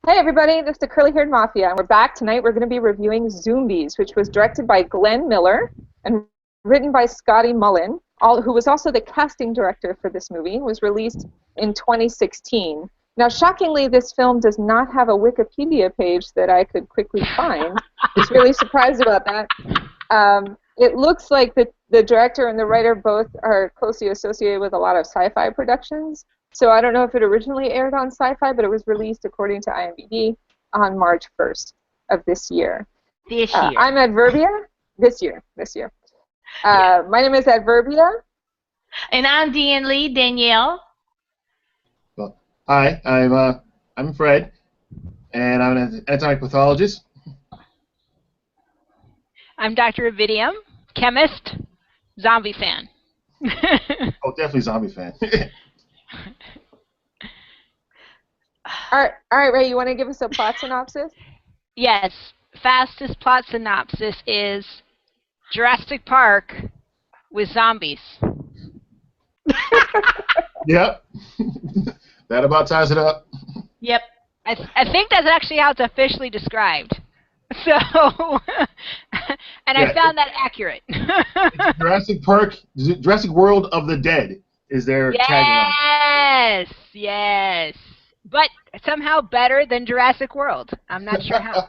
Hey everybody, this is the Curly Haired Mafia, and we're back tonight. We're going to be reviewing Zoombies, which was directed by Glenn Miller and written by Scotty Mullen, who was also the casting director for this movie. It was released in 2016. Now, shockingly, this film does not have a Wikipedia page that I could quickly find. I was really surprised about that. It looks like the director and the writer both are closely associated with a lot of sci-fi productions. So I don't know if it originally aired on Sci-Fi, but it was released, according to IMDb, on March 1st of this year. This year. I'm Adverbia. This year. My name is Adverbia. And I'm Dean Lee, Danielle. Well, hi, I'm Fred, and I'm an anatomic pathologist. I'm Dr. Avidium, chemist, zombie fan. Oh, definitely zombie fan. All right, Ray, you want to give us a plot synopsis? Yes, fastest plot synopsis is Jurassic Park with zombies. Yep. That about ties it up. Yep. I think that's actually how it's officially described. So, and I found that accurate. It's Jurassic Park, Jurassic World of the Dead is their tagline. Yes. But somehow better than Jurassic World. I'm not sure how.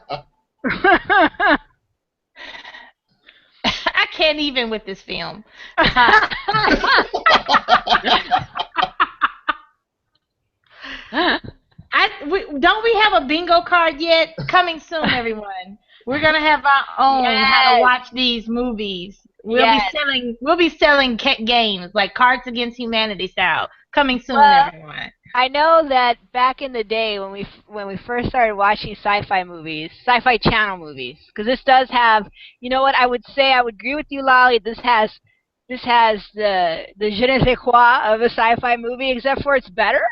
I can't even with this film. Don't we have a bingo card yet? Coming soon, everyone. We're gonna have our own how to watch these movies. We'll be selling games like Cards Against Humanity style. Coming soon, everyone. I know that back in the day when we first started watching sci-fi movies, Sci-Fi Channel movies, because this does have, you know what, I would agree with you, Lolly. This has the je ne sais quoi of a sci-fi movie, except for it's better,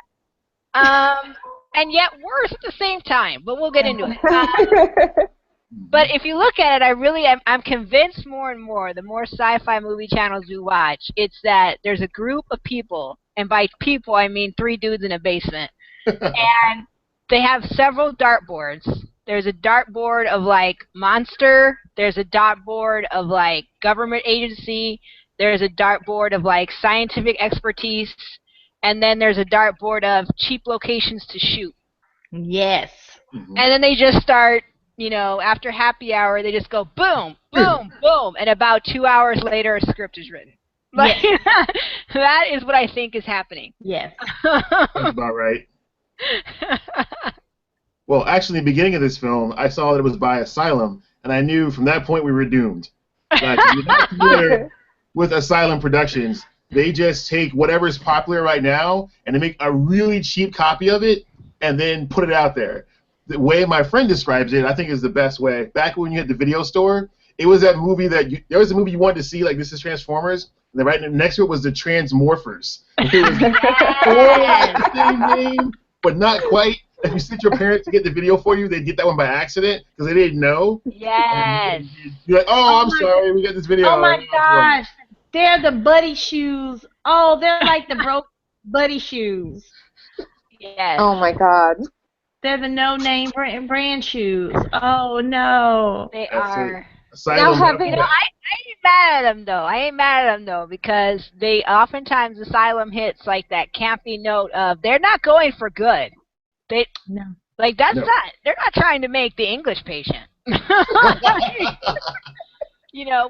and yet worse at the same time. But we'll get into it. But if you look at it, I'm convinced more and more, the more sci-fi movie channels we watch, it's that there's a group of people, and by people I mean 3 dudes in a basement, and they have several dartboards. There's a dartboard of like monster, there's a dartboard of like government agency, there's a dartboard of like scientific expertise, and then there's a dartboard of cheap locations to shoot. Yes. And then they just start, after happy hour, they just go boom, boom, boom, and about 2 hours later, a script is written. Like, that is what I think is happening. Yes. That's about right. Well, actually, in the beginning of this film, I saw that it was by Asylum, and I knew from that point we were doomed. Like, you're not familiar with Asylum Productions. They just take whatever's popular right now, and they make a really cheap copy of it, and then put it out there. The way my friend describes it, I think, is the best way. Back when you had the video store, it was that movie there was a movie you wanted to see, like This Is Transformers, and then right next to it was the Transmorphers. It was the same name, but not quite. If you sent your parents to get the video for you, they'd get that one by accident because they didn't know. Yes. You're like, oh, I'm sorry, we got this video. Oh my gosh, they're the buddy shoes. Oh, they're like the broke buddy shoes. Yes. Oh my God. They're the no-name brand shoes. Oh no. They are. Asylum, Now having, I ain't mad at them though. I ain't mad at them though because they oftentimes Asylum hits like that campy note of they're not going for good. They're not trying to make The English Patient.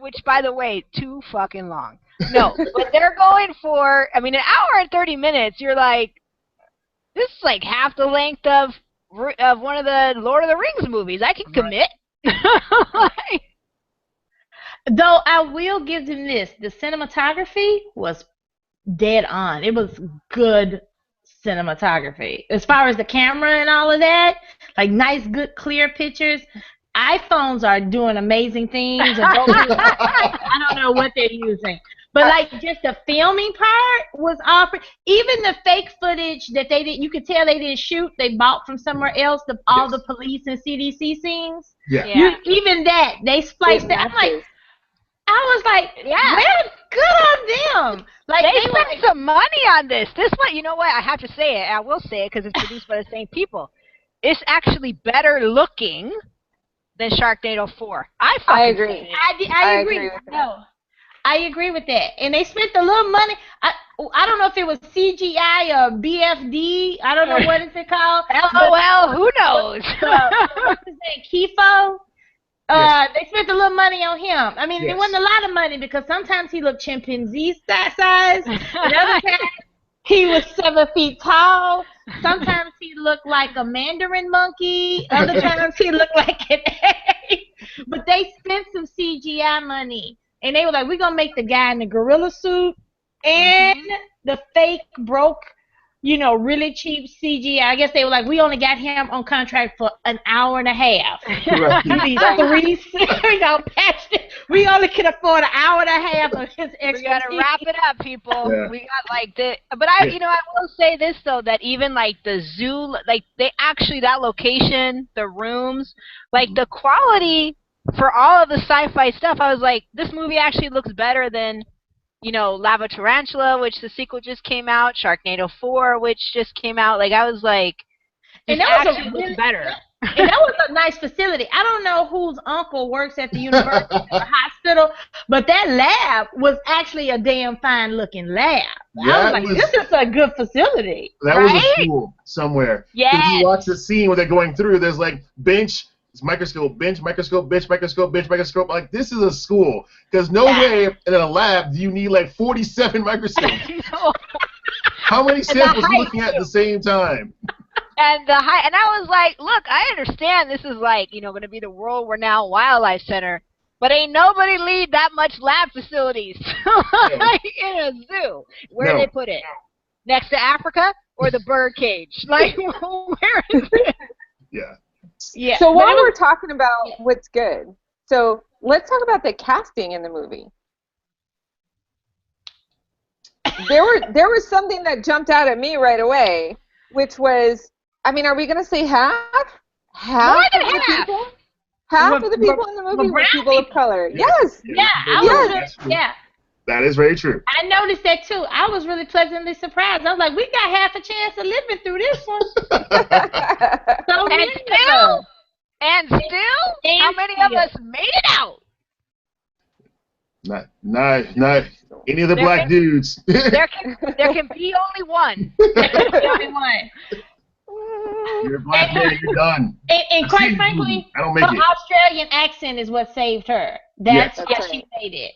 Which by the way, too fucking long. No, but they're going for, an hour and 30 minutes. You're like, this is like half the length of one of the Lord of the Rings movies. I can commit. Though I will give them this, the cinematography was dead on. It was good cinematography. As far as the camera and all of that, like nice, good, clear pictures. iPhones are doing amazing things. I don't know what they're using. But like just the filming part was awesome. Even the fake footage that they did, you could tell they didn't shoot. They bought from somewhere else. All the police and CDC scenes. Yeah. Even that they spliced that. I was like, well, good on them. Like they spent some money on this. This one, you know what? I have to say it. I will say it because it's produced by the same people. it's actually better looking than Sharknado 4. I agree. say it. I agree. No, I agree with that. And they spent a little money. I don't know if it was CGI or BFD. I don't know what is it called. LOL, who knows? What's his name? Kifo? Yes. They spent a little money on him. I mean, Yes. it wasn't a lot of money because sometimes he looked chimpanzee size. And other times he was 7 feet tall. Sometimes he looked like a mandarin monkey. Other times he looked like an egg. But they spent some CGI money. And they were like, we're going to make the guy in the gorilla suit and the fake broke, really cheap CGI. I guess they were like, we only got him on contract for an hour and a half. Right. These 3 patched it. We only can afford an hour and a half of his extra. We gotta wrap it up, people. Yeah. We got like the, but I will say this though, that even like the zoo, like they actually, that location, the rooms, like the quality for all of the sci-fi stuff, I was like, this movie actually looks better than, Lava Tarantula, which the sequel just came out, Sharknado 4, which just came out. Like, I was like, and this that was actually looks better. And that was a nice facility. I don't know whose uncle works at the university or hospital, but that lab was actually a damn fine-looking lab. I was like, this is a good facility. That was a school somewhere. Yes. If you watch the scene where they're going through, there's like bench, microscope, bench, microscope, bench, microscope, bench, microscope. Like, this is a school. Because no way in a lab do you need like 47 microscopes. How many samples are you looking at the same time? And the high, and I was like, look, I understand this is like, going to be the World Renowned Wildlife Center, but ain't nobody lead that much lab facilities in a zoo. Where do they put it? Next to Africa or the bird cage? Like, where is it? Yeah. Yeah. So while we're talking about what's good, so let's talk about the casting in the movie. There was something that jumped out at me right away, which was, I mean, are we going to say half? More than half. Half of the people in the movie were people of color. Yes. Yeah. That is very true. I noticed that too. I was really pleasantly surprised. I was like, we got half a chance of living through this one. And still, how many of us made it out? Not any of the black dudes. There can be only one. You're a black man, you're done. And quite frankly, I don't make her it. Australian accent is what saved her. That's why she made it.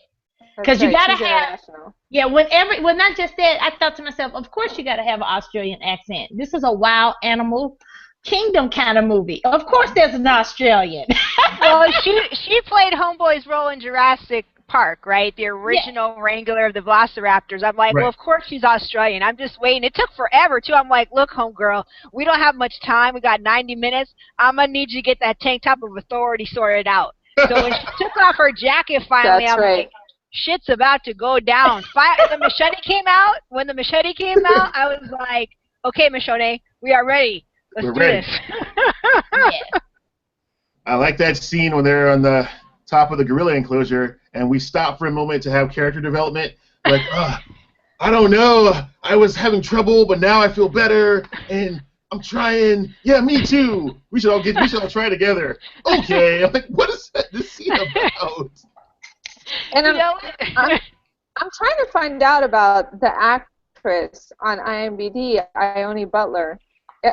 Because you gotta have, well, not just that. I thought to myself, of course you gotta have an Australian accent. This is a wild animal kingdom kind of movie. Of course, there's an Australian. Well, she played Homeboy's role in Jurassic Park, right? The original wrangler of the Velociraptors. I'm like, well, of course she's Australian. I'm just waiting. It took forever too. I'm like, look, homegirl, we don't have much time. We got 90 minutes. I'm gonna need you to get that tank top of authority sorted out. So when she took off her jacket finally, I'm like, shit's about to go down. The machete came out. When the machete came out, I was like, okay, machete, we are ready. Let's do this. I like that scene when they're on the top of the gorilla enclosure and we stop for a moment to have character development. Like, I don't know. I was having trouble, but now I feel better, and I'm trying. Yeah, me too. We should all try together. Okay. I'm like, what is this scene about? And I'm trying to find out about the actress on IMDb, Ione Butler.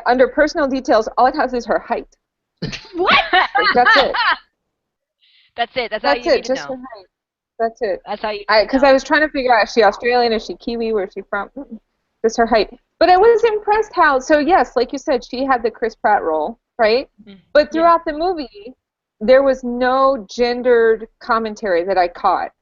Under personal details, all it has is her height. What? Like, that's it. That's it. That's all you need to just know. her height. That's it. That's how you. Because I was trying to figure out, is she Australian? Is she Kiwi? Where's she from? Just her height. But I was impressed how. So yes, like you said, she had the Chris Pratt role, right? Mm-hmm. But throughout the movie, there was no gendered commentary that I caught.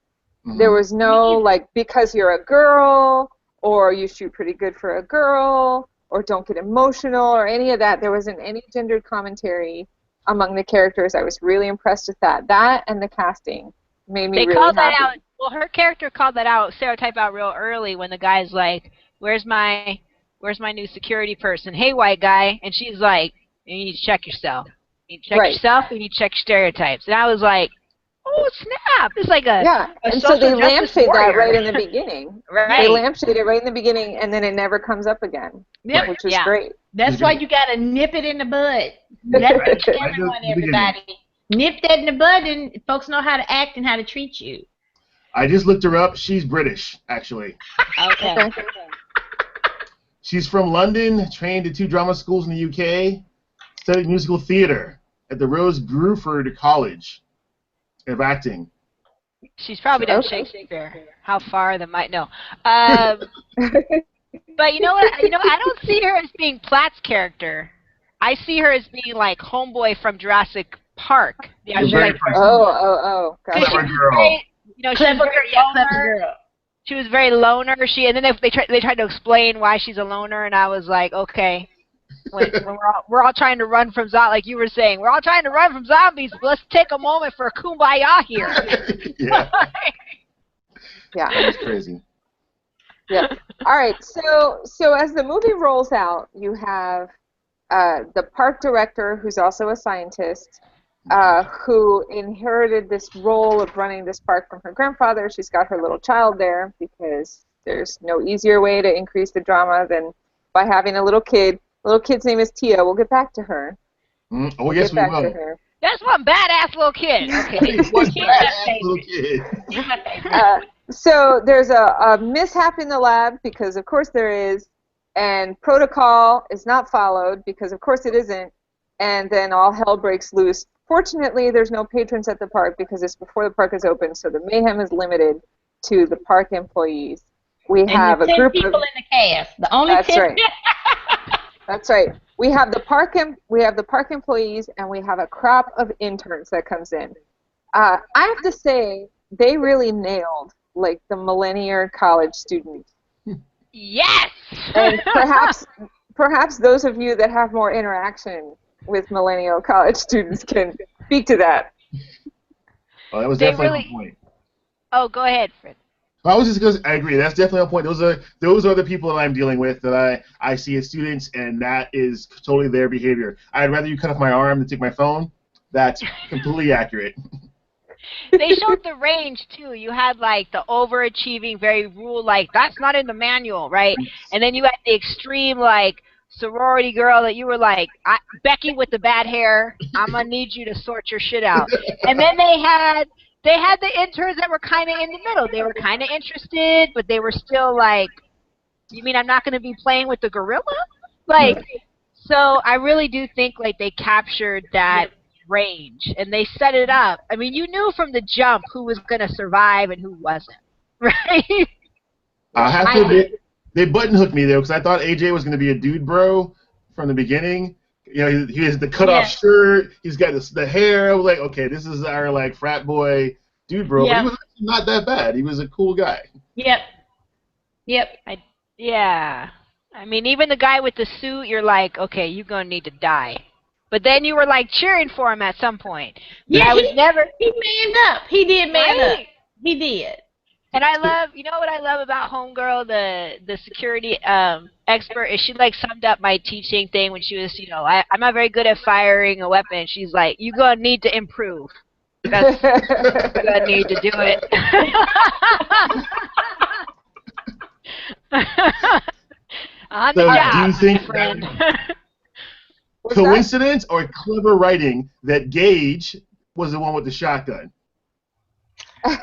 Mm-hmm. There was no like, because you're a girl, or you shoot pretty good for a girl, or don't get emotional, or any of that. There wasn't any gendered commentary among the characters. I was really impressed with that. That and the casting made me really called happy. That out. Well, her character called that out, stereotype out real early when the guy's like, where's my new security person? Hey, white guy. And she's like, you need to check yourself. You need to check yourself, you need to check your stereotypes. And I was like, oh, snap. It's like a and so they lampshade that right in the beginning. Right. They lampshade it right in the beginning, and then it never comes up again, which is great. That's why you gotta nip it in the bud. That's everyone, everybody. Nip that in the bud, and folks know how to act and how to treat you. I just looked her up. She's British, actually. Okay. She's from London, trained at 2 drama schools in the UK, studied musical theater at the Rose Bruford College of Acting. She's probably done Shakespeare. How far the might know. But you know what? You know, I don't see her as being Platt's character. I see her as being like Homeboy from Jurassic Park. Yeah, You're very Oh. Clever Gotcha. girl. You know, she was very Clever girl. She was very loner. And then they tried to explain why she's a loner, and I was like, okay. When we're all trying to run from zombies, like you were saying, we're all trying to run from zombies. But let's take a moment for a kumbaya here. Yeah. Yeah. That's crazy. Yeah. All right. So as the movie rolls out, you have the park director, who's also a scientist, who inherited this role of running this park from her grandfather. She's got her little child there because there's no easier way to increase the drama than by having a little kid. The little kid's name is Tia. We'll get back to her. Oh, yes, we will. That's one badass little kid. Okay. One badass little kid. So there's a mishap in the lab, because of course there is, and protocol is not followed because of course it isn't, and then all hell breaks loose. Fortunately, there's no patrons at the park because it's before the park is open, so the mayhem is limited to the park employees. We have a group people of in the cast. The only That's 10 right. That's right. We have the park employees, and we have a crop of interns that comes in. I have to say, they really nailed like the millennial college student. Yes. And perhaps those of you that have more interaction with millennial college students can speak to that. Well, that was definitely a point. Oh, go ahead, Fred. I was just going to agree. That's definitely a point. Those are the people that I'm dealing with, that I see as students, and that is totally their behavior. I'd rather you cut off my arm than take my phone. That's completely accurate. They showed the range too. You had like the overachieving, very rule, like that's not in the manual, right? And then you had the extreme, like sorority girl that you were like, Becky with the bad hair. I'm gonna need you to sort your shit out. And then they had the interns that were kind of in the middle. They were kind of interested, but they were still like, you mean I'm not gonna be playing with the gorilla? Like, so I really do think like they captured that range, and they set it up. I mean, you knew from the jump who was going to survive and who wasn't, right? I have to admit, they button hooked me though, because I thought AJ was going to be a dude bro from the beginning. You know, he has the cut-off shirt. He's got the hair. I was like, okay, this is our like frat boy dude bro. But he was actually not that bad. He was a cool guy. Yep. Yeah. I mean, even the guy with the suit, you're like, okay, you're going to need to die. But then you were like cheering for him at some point. Yeah, he manned up. He did man up. He did. And I love, you know what I love about Homegirl, the security expert, is she like summed up my teaching thing when she was, you know, I'm not very good at firing a weapon. She's like, you're going to need to improve. That's you're going to need to do it. On the job, do you think friend. Coincidence or clever writing that Gage was the one with the shotgun? I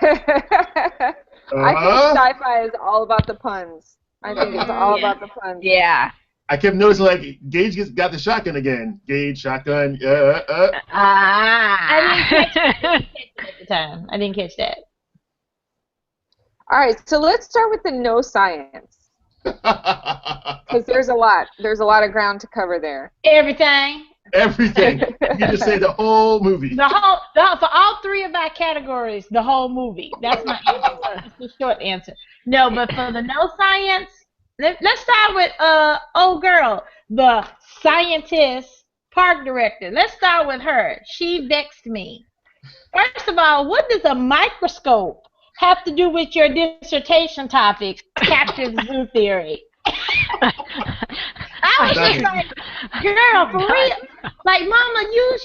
think sci-fi is all about the puns. I think it's all about the puns. Yeah. I kept noticing like Gage got the shotgun again. Gage, shotgun. I didn't catch that at the time. I didn't catch that. All right, so let's start with the no science. Because there's a lot of ground to cover there. Everything. You just say the whole movie. For all three of our categories, the whole movie. That's my answer. That's the short answer. No, but for the no science, let's start with old girl, the scientist park director. Let's start with her. She vexed me. First of all, what does a microscope have to do with your dissertation topic, capture the zoo theory? I was just like, girl, for real? Like, mama, you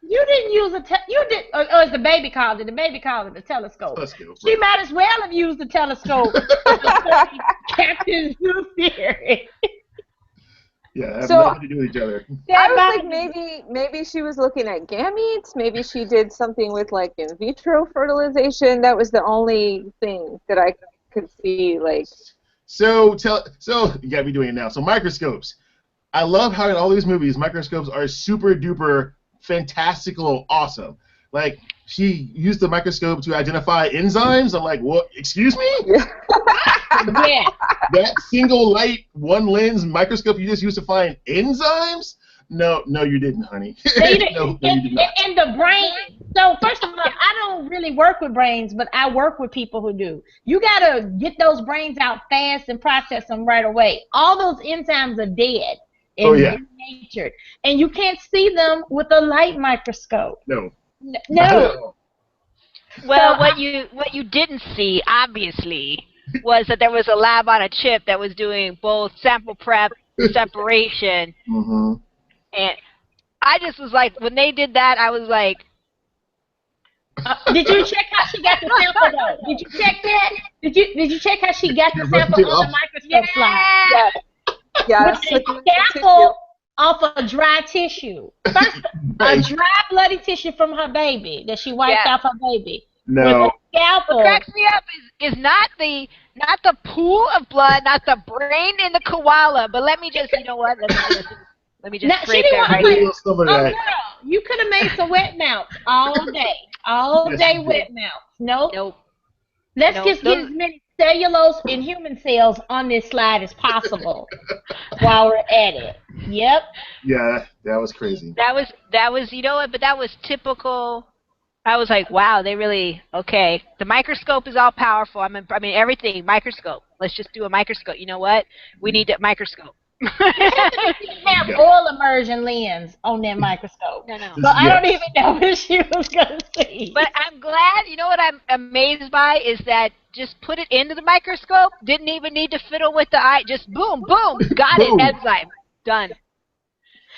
didn't use it's the baby called it. The baby called it a telescope. She might as well have used the telescope to capture the zoo theory. Yeah, have So nothing to do with each other. I was like, maybe she was looking at gametes. Maybe she did something with like in vitro fertilization. That was the only thing that I could see. Like, So you gotta be doing it now. So microscopes. I love how in all these movies microscopes are super duper fantastical, awesome. Like she used the microscope to identify enzymes. I'm like, what? Excuse me? Yeah. That single light, one lens microscope you just used to find enzymes? No, you didn't, honey. No, you did not. And the brain. So first of all, I don't really work with brains, but I work with people who do. You gotta get those brains out fast and process them right away. All those enzymes are dead and denatured, and you can't see them with a light microscope. No. No. Well, what you didn't see, obviously, was that there was a lab on a chip that was doing both sample prep, separation, and I just was like, when they did that, I was like, did you check how she got the sample though? Did you check that? Did you check how she got the sample on the microscope slide? Yes. With a sample off of dry tissue. First, a dry bloody tissue from her baby that she wiped off her baby. No. With a scalpel. What cracks me up is not the pool of blood, not the brain in the koala, but let me just, you know what? Let me just scrape that right here. Girl, you could have made some wet mounts all day. All day wet mounts. Nope. Let's just get as many cellulose and human cells on this slide as possible while we're at it. Yep. Yeah, that was crazy. That was you know what? But that was typical. I was like, wow, they really okay. The microscope is all powerful. I mean everything microscope. Let's just do a microscope. You know what? We need a microscope. Have oil immersion lens on that microscope. No. So I don't even know what she was gonna see. But I'm glad. You know what I'm amazed by is that just put it into the microscope. Didn't even need to fiddle with the eye. Just boom, got it. Enzyme done.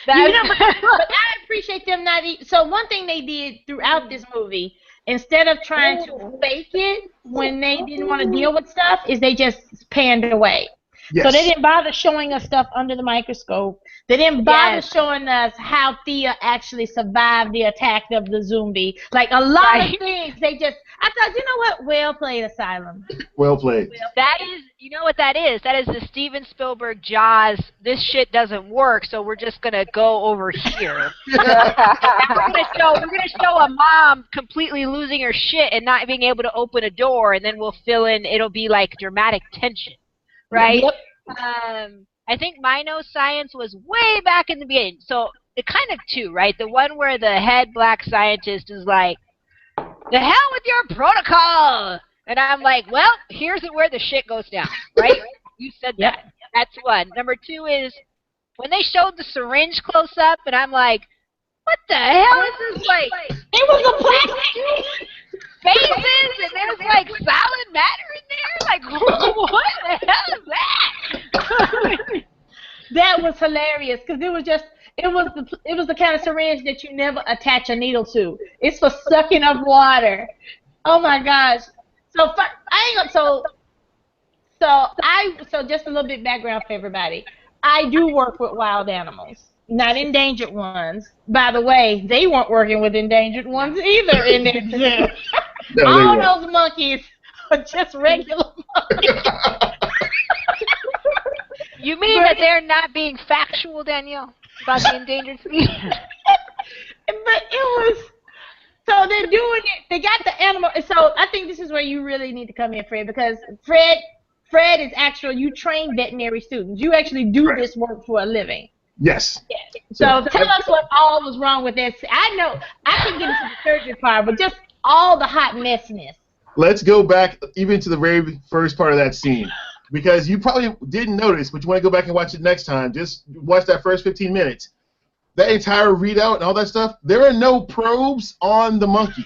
But I appreciate them not. So one thing they did throughout this movie, instead of trying to fake it when they didn't want to deal with stuff, is they just panned away. Yes. So they didn't bother showing us stuff under the microscope. They didn't bother showing us how Thea actually survived the attack of the zombie. Like a lot of things, I thought, you know what? Well played, Asylum. Well played. That is, you know what that is? That is the Steven Spielberg Jaws. This shit doesn't work, so we're just gonna go over here. we're gonna show a mom completely losing her shit and not being able to open a door, and then we'll fill in. It'll be like dramatic tension. Right? Yep. I think Mino Science was way back in the beginning. So, it kind of two, right? The one where the head black scientist is like, the hell with your protocol! And I'm like, well, here's where the shit goes down, right? You said that. That's one. Number two is, when they showed the syringe close up, and I'm like, what the hell is this like? It was a plastic faces and there's like solid matter in there. Like, what the hell is that? That was hilarious because it was the kind of syringe that you never attach a needle to. It's for sucking up water. Oh my gosh. So just a little bit background for everybody. I do work with wild animals. Not endangered ones. By the way, they weren't working with endangered ones either in their zoo. No, all those monkeys are just regular monkeys. You mean that they're not being factual, Danielle, about the endangered species? But it was... So they're doing it. They got the animal. So I think this is where you really need to come in, Fred, because Fred is actually, you train veterinary students. You actually do this work for a living. Yes. So tell us what all was wrong with that. I know I can get into the surgery part, but just all the hot messiness. Let's go back even to the very first part of that scene, because you probably didn't notice, but you want to go back and watch it next time. Just watch that first 15 minutes. That entire readout and all that stuff, there are no probes on the monkey.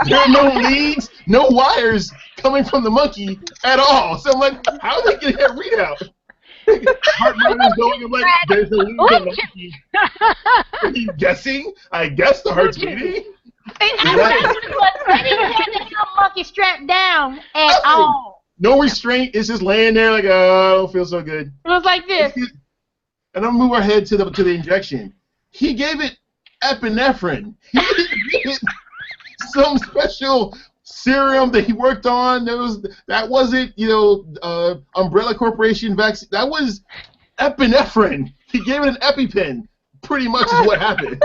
There are no leads, no wires coming from the monkey at all. So I'm like, how are they getting that readout? Heart monitor's going, I'm like, there's no leads on the monkey. Are you guessing? I guess the heart's beating. I didn't have the monkey strapped down at all. No restraint. It's just laying there like, oh, I don't feel so good. It was like this. And I'm move our head to the injection. He gave it epinephrine. He didn't give it some special serum that he worked on. That wasn't Umbrella Corporation vaccine. That was epinephrine. He gave it an EpiPen. Pretty much is what happened.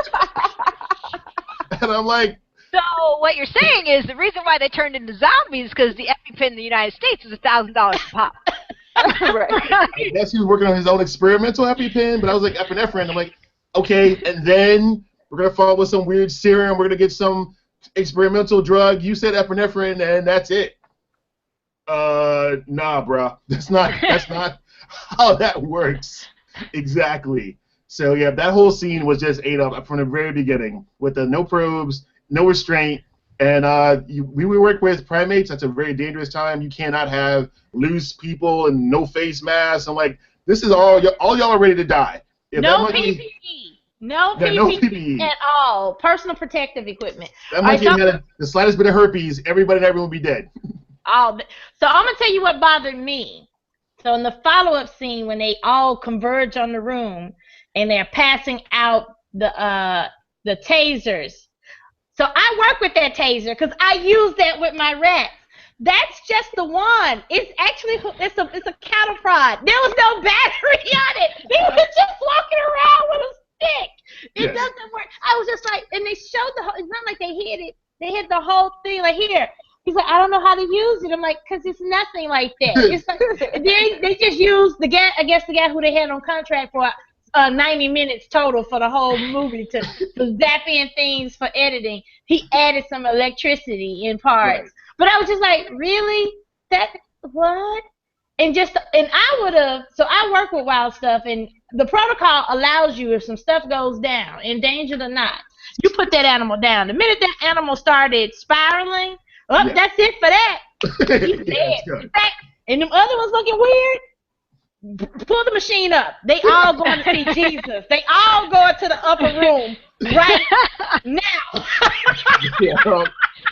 And I'm like. So what you're saying is the reason why they turned into zombies is because the EpiPen in the United States is $1,000 a pop. Right. I guess he was working on his own experimental EpiPen, but I was like epinephrine. I'm like, okay, and then we're gonna follow up with some weird serum. We're gonna get some experimental drug. You said epinephrine, and that's it. Nah, bro. That's not how that works exactly. So yeah, that whole scene was just ate up from the very beginning with the no probes, no restraint, and we work with primates. That's a very dangerous time. You cannot have loose people and no face masks. I'm like, this is all y'all are ready to die. If no PPE. No PPE at all. Personal protective equipment. That monkey had the slightest bit of herpes. Everybody and everyone would be dead. So I'm gonna tell you what bothered me. So in the follow-up scene, when they all converge on the room and they're passing out the tasers. So I work with that taser because I use that with my rats. That's just the one. It's actually it's a cattle prod. There was no battery on it. He was just walking around with a stick. It doesn't work. I was just like, and they showed it's not like they hid it. They hid the whole thing. Like here. He's like, I don't know how to use it. I'm like, because it's nothing like that. It's like they just used the guy. I guess the guy who they had on contract for 90 minutes total for the whole movie to zap in things for editing. He added some electricity in parts. Right. But I was just like, really? What? And I would have, so I work with wild stuff, and the protocol allows you, if some stuff goes down, endangered or not, you put that animal down. The minute that animal started spiraling, that's it for that. He's dead. In fact, and them other ones looking weird, pull the machine up. They all going to see Jesus. They all going to the upper room right now.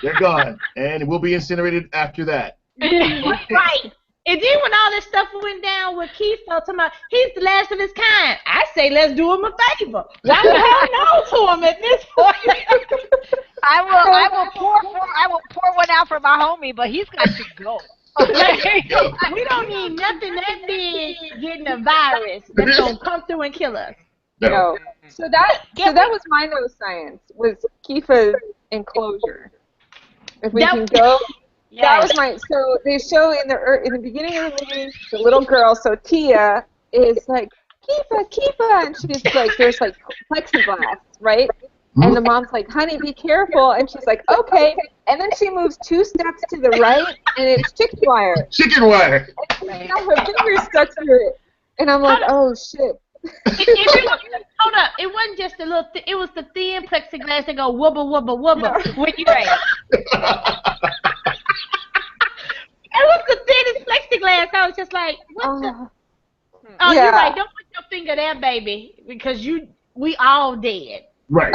They're gone, and we'll be incinerated after that. Right. And then when all this stuff went down with Keith talking about he's the last of his kind, I say let's do him a favor. Why the hell no to him at this point? I will pour one out for my homie, but he's got to go. We don't need nothing that big getting a virus that's gonna come through and kill us. No. So that was my no science, was Kifa's enclosure. If we can go. Yes. That was my. So they show in the beginning of the movie the little girl. So Tia is like Kifa, and she's like, there's like plexiglass, right? And the mom's like, honey, be careful, and she's like, okay. And then she moves 2 steps to the right, and it's chicken wire. Chicken wire. And her fingers stuck to it, and I'm like, oh shit. Hold up! It wasn't just a little. It was the thin plexiglass that go wubba wubba wubba when you right. It was the thinnest plexiglass. I was just like, what the? Oh, yeah. You're right. Don't put your finger there, baby, because we all dead. Right.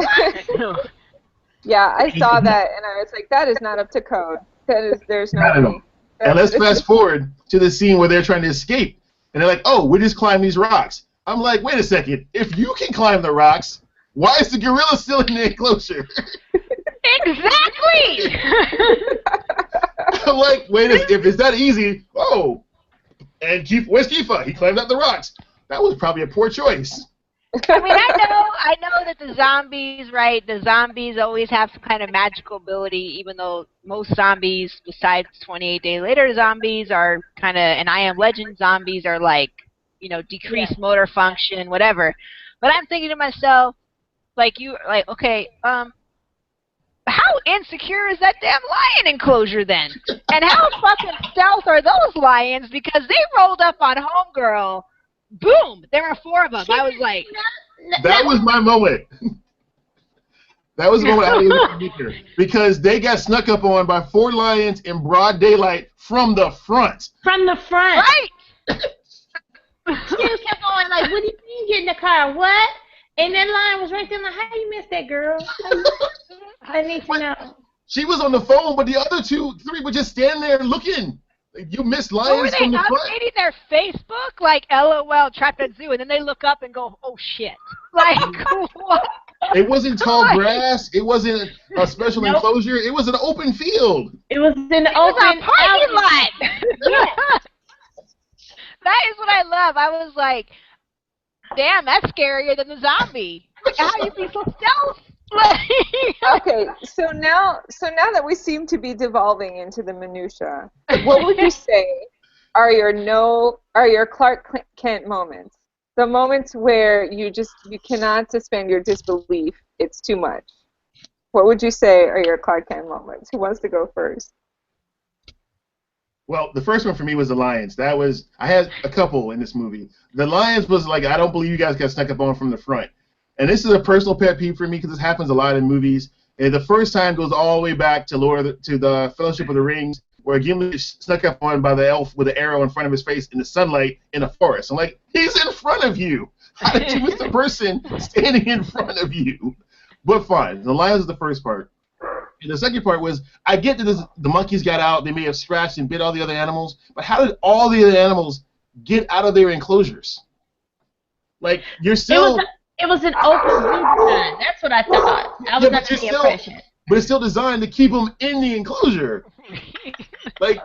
Yeah, I saw that, and I was like, that is not up to code. There's no way. And let's fast forward to the scene where they're trying to escape. And they're like, oh, we just climb these rocks. I'm like, wait a second. If you can climb the rocks, why is the gorilla still in the enclosure? Exactly! I'm like, if it's that easy, oh. And where's Kifa? He climbed up the rocks. That was probably a poor choice. I mean, I know that the zombies, right? The zombies always have some kind of magical ability, even though most zombies, besides 28 Days Later zombies, are kind of, and I Am Legend zombies are like, decreased motor function, whatever. But I'm thinking to myself, okay, how insecure is that damn lion enclosure then? And how fucking stealth are those lions? Because they rolled up on Homegirl. Boom! There were 4 of them. I was like... That was my moment. That was the moment I was because they got snuck up on by 4 lions in broad daylight from the front. From the front. Right! She kept going like, what do you mean get in the car? What? And that lion was right there like, how you missed that, girl? I need to know. She was on the phone, but the other 3 were just standing there looking. You missed What were lions they from the front. updating their Facebook? Like, LOL, trapped at zoo, and then they look up and go, oh shit. Like, what? It wasn't tall Like, grass. It wasn't a special Nope. enclosure. It was an open field. It was in the it was open a parking lot. Yeah. That is what I love. I was like, damn, that's scarier than the zombie. Like, how you be so stealth? Like, Okay, so now that we seem to be devolving into the minutia, what would you say are your Clark Kent moments? The moments where you cannot suspend your disbelief. It's too much. What would you say are your Clark Kent moments? Who wants to go first? Well, the first one for me was the lions. I had a couple in this movie. The lions was like, I don't believe you guys got snuck up on from the front. And this is a personal pet peeve for me because this happens a lot in movies. And the first time goes all the way back to the Fellowship of the Rings, where Gimli is snuck up on by the elf with an arrow in front of his face in the sunlight in a forest. I'm like, he's in front of you. How did you miss the person standing in front of you? But fine. The lions is the first part. And the second part was, I get that the monkeys got out. They may have scratched and bit all the other animals. But how did all the other animals get out of their enclosures? Like, you're still... It was an open zoo design. That's what I thought. I was under the impression. But it's still designed to keep them in the enclosure. Like,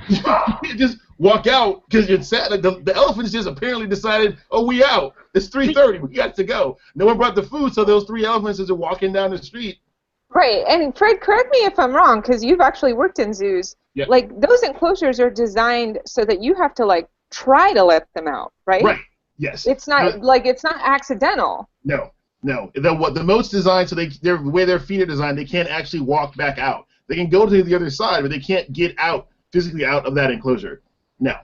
you can't just walk out because you're sad. Like the elephants just apparently decided, oh, we out. It's 3:30. We got to go. No one brought the food, so those 3 elephants are walking down the street. Right, and Fred, correct me if I'm wrong, because you've actually worked in zoos. Yep. Like, those enclosures are designed so that you have to, like, try to let them out, right? Right. Yes. It's not it's not accidental. No. The moat's designed so the way their feet are designed, they can't actually walk back out. They can go to the other side, but they can't get physically out of that enclosure. No,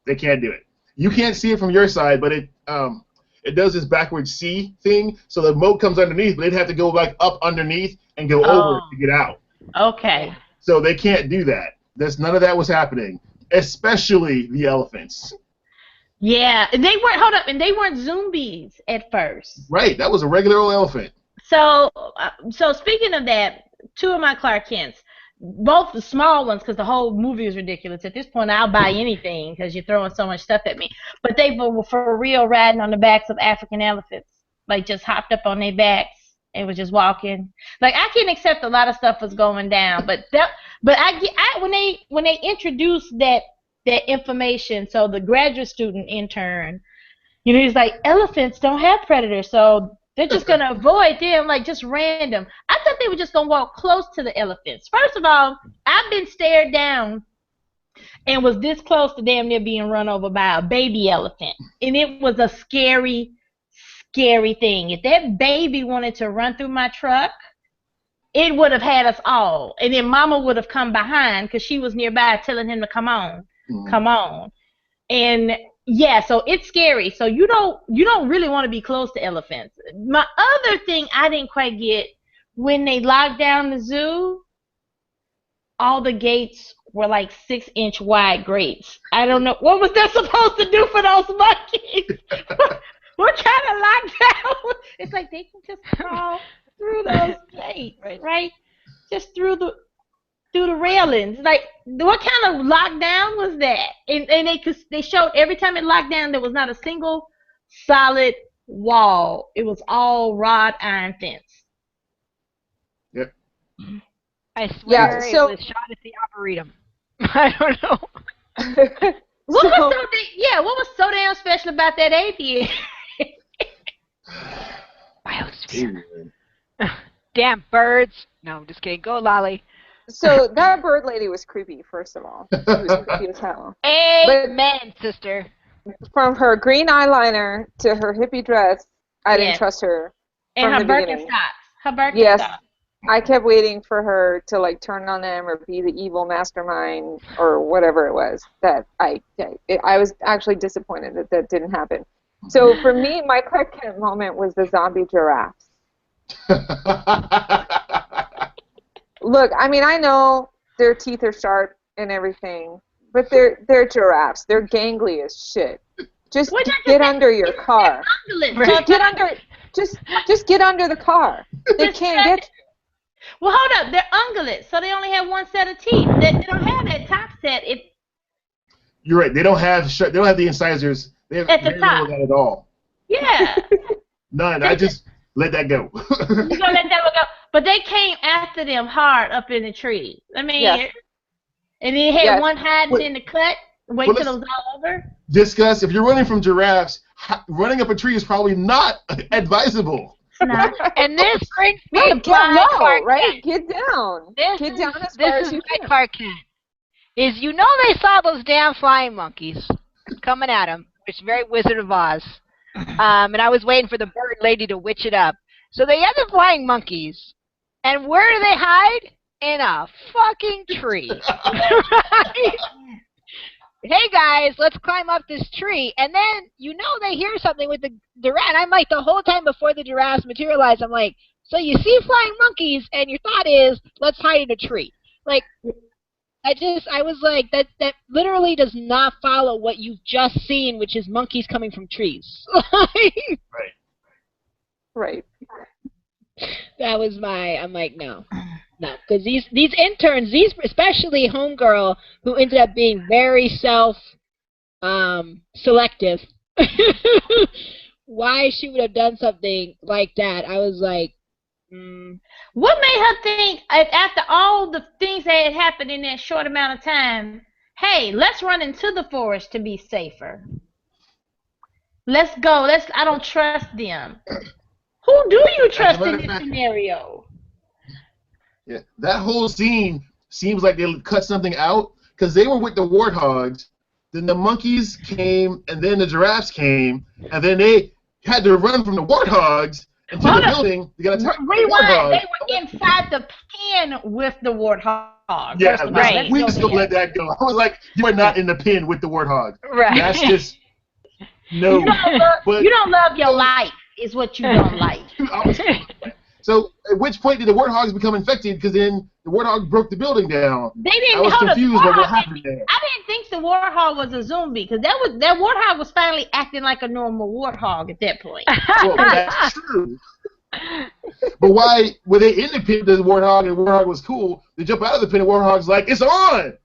they can't do it. You can't see it from your side, but it does this backwards C thing, so the moat comes underneath, but they'd have to go like up underneath and go over to get out. Okay. So they can't do that. None of that was happening, especially the elephants. Yeah, and they weren't Zoombies at first. Right, that was a regular old elephant. So speaking of that, 2 of my Clark Kents, both the small ones, because the whole movie is ridiculous. At this point, I'll buy anything because you're throwing so much stuff at me. But they were for real riding on the backs of African elephants, like just hopped up on their backs and was just walking. Like, I can accept a lot of stuff was going down, but when they introduced that information, so the graduate student intern, he's like, elephants don't have predators, so they're just going to avoid them, like just random. I thought they were just going to walk close to the elephants. First of all, I've been stared down and was this close to damn near being run over by a baby elephant. And it was a scary, scary thing. If that baby wanted to run through my truck, it would have had us all. And then Mama would have come behind because she was nearby telling him to come on. Come on. And yeah, so it's scary. So you don't really want to be close to elephants. My other thing I didn't quite get, when they locked down the zoo, all the gates were like 6-inch wide grates. I don't know, what was that supposed to do for those monkeys? What kind of lockdown? It's like they can just crawl through those gates, right? Just through the railings. Like, what kind of lockdown was that? And they showed every time it locked down, there was not a single solid wall. It was all wrought iron fence. Yep. I swear so, it was shot at the Arboretum. I don't know. What was so damn special about that aviary? Biosphere. Damn birds. No, I'm just kidding. Go, Lolly. So that bird lady was creepy, first of all. She was creepy as hell. Amen, sister. From her green eyeliner to her hippie dress, I didn't trust her. And her Birkenstocks. Yes. I kept waiting for her to like turn on them or be the evil mastermind or whatever it was. That I was actually disappointed that didn't happen. So for me, my Clark Kent moment was the zombie giraffes. Look, I mean, I know their teeth are sharp and everything, but they're giraffes. They're gangly as shit. Just get under your car. Just get under the car. They can't get. Well, hold up. They're ungulates, so they only have one set of teeth. They don't have that top set. You're right. They don't have the incisors. They have At the very little of top. that at all. Yeah. None. I just let that go. You're gonna let that one go. But they came after them hard up in the tree. I mean, Yes. and they had Yes. one hiding Wait. in the cut, wait Well, till it was all over. Discuss if you're running from giraffes, running up a tree is probably not advisable. It's not. And this brings me No, to get my low, Clark right? Kent. Get down. This Get is, down as far this as is you my can. Clark Kent. Is they saw those damn flying monkeys coming at him, which is very Wizard of Oz. And I was waiting for the bird lady to witch it up. So they had the flying monkeys. And where do they hide? In a fucking tree. Right? Hey guys, let's climb up this tree. And then, they hear something with the giraffe. And I'm like, the whole time before the giraffes materialize, I'm like, so you see flying monkeys, and your thought is, let's hide in a tree. Like, I was like, that literally does not follow what you've just seen, which is monkeys coming from trees. Right. Right. That was I'm like, no, because these interns, especially Homegirl, who ended up being very selective, why she would have done something like that, I was like, What made her think, after all the things that had happened in that short amount of time, hey, let's run into the forest to be safer. Let's go. I don't trust them. Who do you trust in this scenario? Yeah, that whole scene seems like they cut something out because they were with the warthogs, then the monkeys came, and then the giraffes came, and then they had to run from the warthogs into the building to get attacked by the warthogs. They were inside the pen with the warthog. Yeah, right. we just gonna let that go. I was like, you are not in the pen with the warthog. right. That's just no. You don't love your life, is what you don't like. So, at which point did the warthogs become infected? Because then the warthog broke the building down. They didn't. I was confused by what happened there. I didn't think the warthog was a zombie because that warthog was finally acting like a normal warthog at that point. Well, that's true. But why were they in the pen to the warthog and the warthog was cool? They jump out of the pen and the warthog's like, it's on!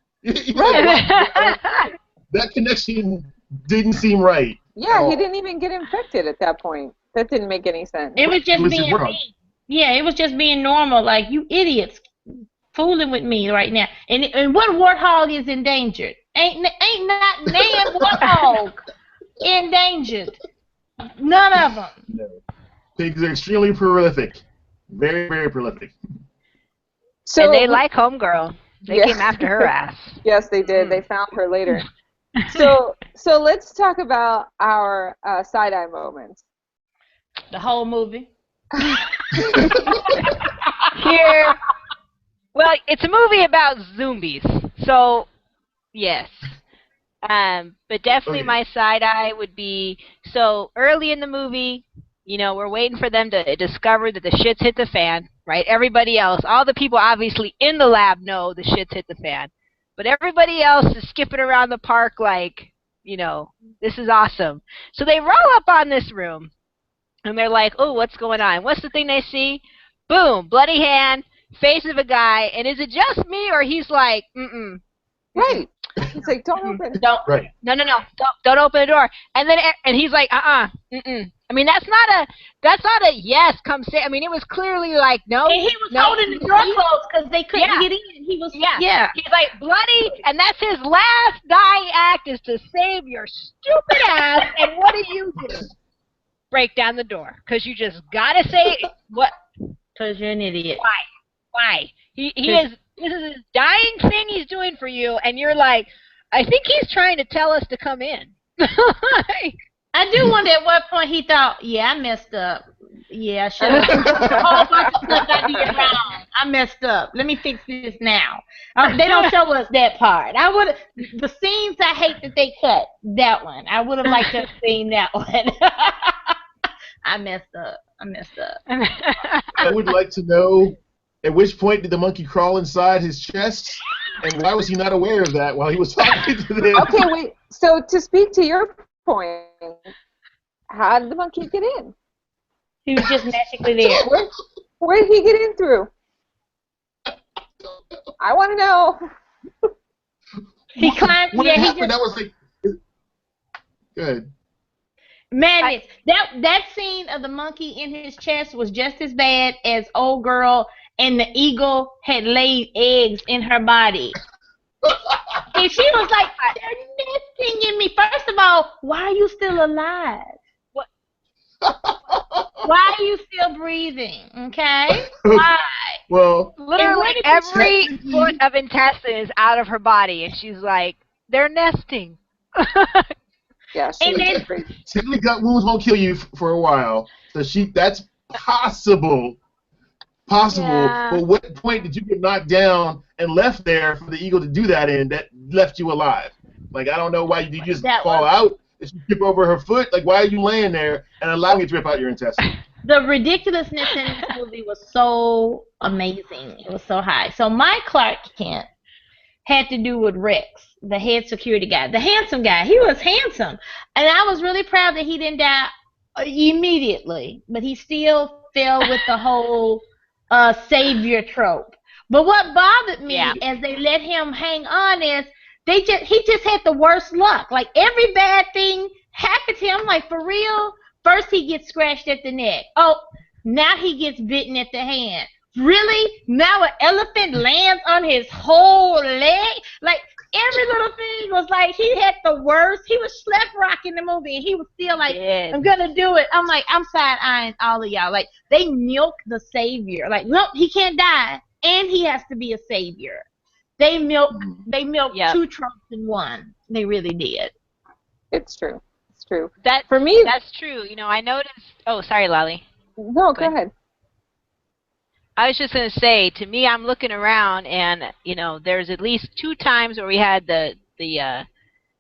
That connection didn't seem right. Yeah, he didn't even get infected at that point. That didn't make any sense. It was just being warthog. Yeah, it was just being normal. Like, you idiots fooling with me right now. And what warthog is endangered? Ain't not named warthog endangered. None of them. No. Pigs are extremely prolific. Very, very prolific. So, and they like Homegirl. They Yes. came after her ass. Yes, they did. They found her later. So let's talk about our side-eye moments. The whole movie. Here, well, it's a movie about zombies, so yes. But definitely Okay. my side eye would be, so early in the movie, we're waiting for them to discover that the shit's hit the fan, right? Everybody else, all the people obviously in the lab know the shit's hit the fan, but everybody else is skipping around the park like, this is awesome. So they roll up on this room. And they're like, oh, what's going on? What's the thing they see? Boom, bloody hand, face of a guy, and is it just me, or he's like, Right. He's like, don't open. Right. No, don't open the door. And then, and he's like, I mean, that's not a yes, come say. I mean, it was clearly like, no. And he was no, holding the door closed because they couldn't Yeah. get in. He was, yeah. He's like, bloody, and that's his last dying act is to save your stupid ass, and what do? Break down the door, because you just gotta say what. Because you're an idiot. Why? He is. This is his dying thing he's doing for you, and you're like, I think he's trying to tell us to come in. I do wonder at what point he thought, yeah, I messed up. Yeah, I should have. A whole bunch of stuff I did wrong. I messed up. Let me fix this now. They don't show us that part. The scenes I hate that they cut, that one. I would have liked to have seen that one. I messed up. I would like to know at which point did the monkey crawl inside his chest, and why was he not aware of that while he was talking to them? Okay, wait. So to speak to your point, how did the monkey get in? He was just magically there. Where did he get in through? I want to know. He climbed. When Yeah, it he happened, just. that was like good. Man, that scene of the monkey in his chest was just as bad as old girl and the eagle had laid eggs in her body. And she was like, they're nesting in me. First of all, why are you still alive? What? Why are you still breathing? Okay? Why? Well, Literally every foot of intestine is out of her body, and she's like, they're nesting. Yeah, she And was then crazy. typically gut wounds won't kill you for a while. So that's possible. Yeah. But what point did you get knocked down and left there for the eagle to do that in that left you alive? Like, I don't know why you just That fall was- out. Did you trip over her foot? Like, why are you laying there and allowing it to rip out your intestine? the ridiculousness in this movie was so amazing. It was so high. So my Clark Kent had to do with Rex, the head security guy, the handsome guy. He was handsome. And I was really proud that he didn't die immediately, but he still fell with the whole savior trope. But what bothered me as they let him hang on is he just had the worst luck. Like every bad thing happened to him. Like for real, first he gets scratched at the neck. Oh, now he gets bitten at the hand. Really? Now an elephant lands on his whole leg? Like, every little thing was like, he had the worst. He was slap rocking the movie, and he was still like, I'm going to do it. I'm like, I'm side-eyeing all of y'all. Like, they milk the savior. Like, nope, he can't die, and he has to be a savior. They milk two tropes in one. They really did. It's true. It's true. For me, that's true. You know, I noticed. Oh, sorry, Lolly. No, go ahead. I was just going to say, to me, I'm looking around, and, you know, there's at least 2 times where we had the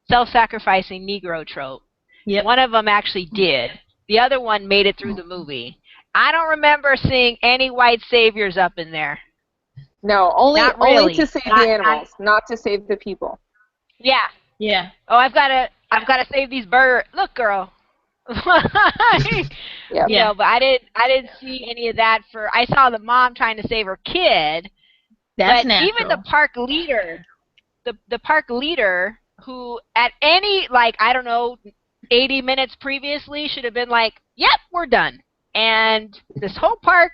self-sacrificing Negro trope. Yep. One of them actually did. The other one made it through the movie. I don't remember seeing any white saviors up in there. No, only to save the animals, not to save the people. Yeah. Yeah. Oh, I've got to save these birds. Look, girl. Yeah. You know, but I didn't see any of that. I saw the mom trying to save her kid. That's but natural. Even the park leader, the park leader, who at any, like, I don't know, 80 minutes previously should have been like, yep, we're done. And this whole park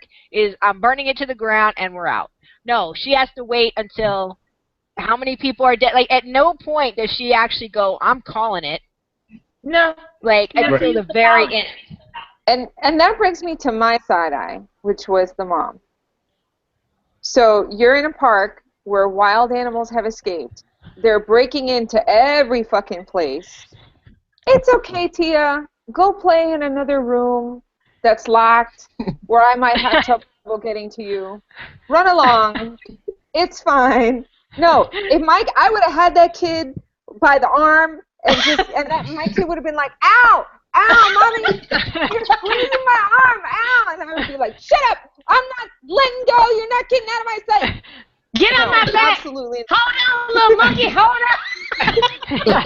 I'm burning it to the ground and we're out. No, she has to wait until how many people are dead. Like, at no point does she actually go, I'm calling it. No. Like, until the very end. And that brings me to my side eye, which was the mom. So you're in a park where wild animals have escaped. They're breaking into every fucking place. It's okay, Tia. Go play in another room that's locked where I might have trouble getting to you. Run along. It's fine. No, if I would have had that kid by the arm my kid would have been like, ow, mommy, you're squeezing my arm, ow, and I would be like, shut up, I'm not letting go, you're not getting out of my sight. Get on my back. Absolutely. Hold on, little monkey, hold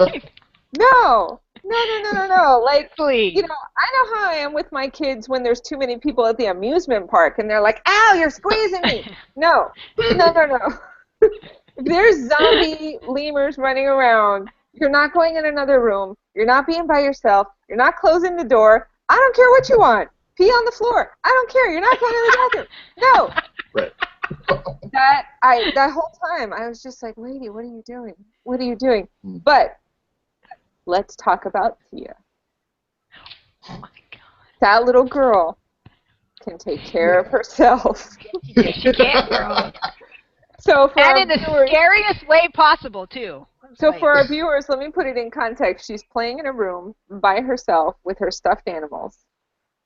on. No. Like, please. You know, I know how I am with my kids when there's too many people at the amusement park and they're like, ow, you're squeezing me. No. If there's zombie lemurs running around, you're not going in another room. You're not being by yourself. You're not closing the door. I don't care what you want. Pee on the floor. I don't care. You're not going to the bathroom. No. Right. That whole time, I was just like, lady, what are you doing? What are you doing? But let's talk about Tia. Oh, my God. That little girl can take care of herself. She can't, girl. So and in the scariest way possible, too. So for our viewers, let me put it in context. She's playing in a room by herself with her stuffed animals.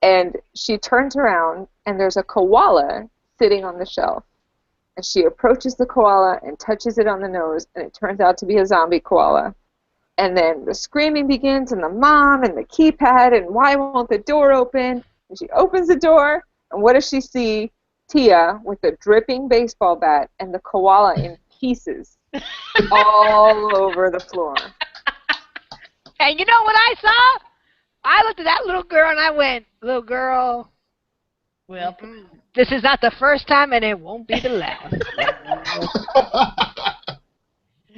And she turns around, and there's a koala sitting on the shelf. And she approaches the koala and touches it on the nose, and it turns out to be a zombie koala. And then the screaming begins, and the mom, and the keypad, and why won't the door open? And she opens the door, and what does she see? Tia with a dripping baseball bat and the koala in pieces all over the floor. And you know what I saw? I looked at that little girl and I went, little girl, well, this is not the first time and it won't be the last.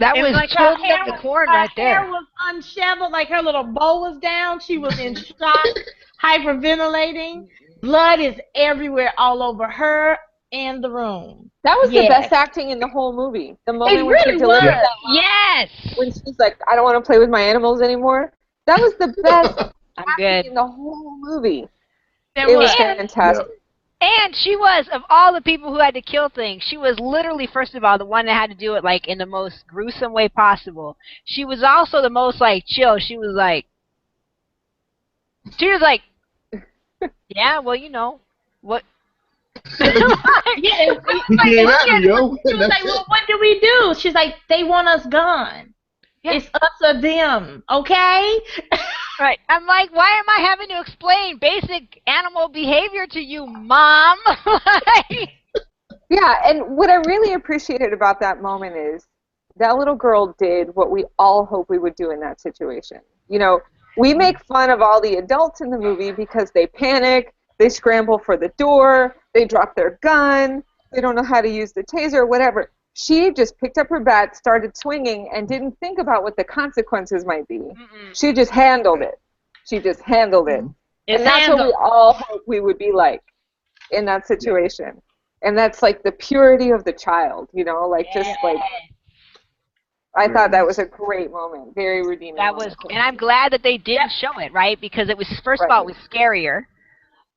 That And was like choking up the corn right her hair there. was unshoveled, like her little bow was down. She was in shock, hyperventilating. Blood is everywhere, all over her and the room. That was the Yes, best acting in the whole movie. The moment it when she really delivered was. that, Yes. when she's like, "I don't want to play with my animals anymore." That was the best I'm acting good. in the whole movie. There It was was. fantastic. And she was, of all the people who had to kill things, she was literally, first of all, the one that had to do it, like, in the most gruesome way possible. She was also the most, like, chill. She was like, yeah, well, you know, what? Yeah, He came at me, yo. she was like, That's "Well, it. what do we do?" She's like, "They want us gone. Yeah. It's us or them, okay?" Right. I'm like, why am I having to explain basic animal behavior to you, Mom? Yeah, and what I really appreciated about that moment is that little girl did what we all hope we would do in that situation. You know, we make fun of all the adults in the movie because they panic, they scramble for the door, they drop their gun, they don't know how to use the taser, whatever. She just picked up her bat, started swinging, and didn't think about what the consequences might be. She just handled it. She just handled it. It's And that's what we handled. all hope we would be like in that situation. And that's like the purity of the child, you know, like just like I Very thought that nice. was a great moment, very redeeming. That was, moment. and I'm glad that they didn't show it, right? Because it was, first of all, it was scarier.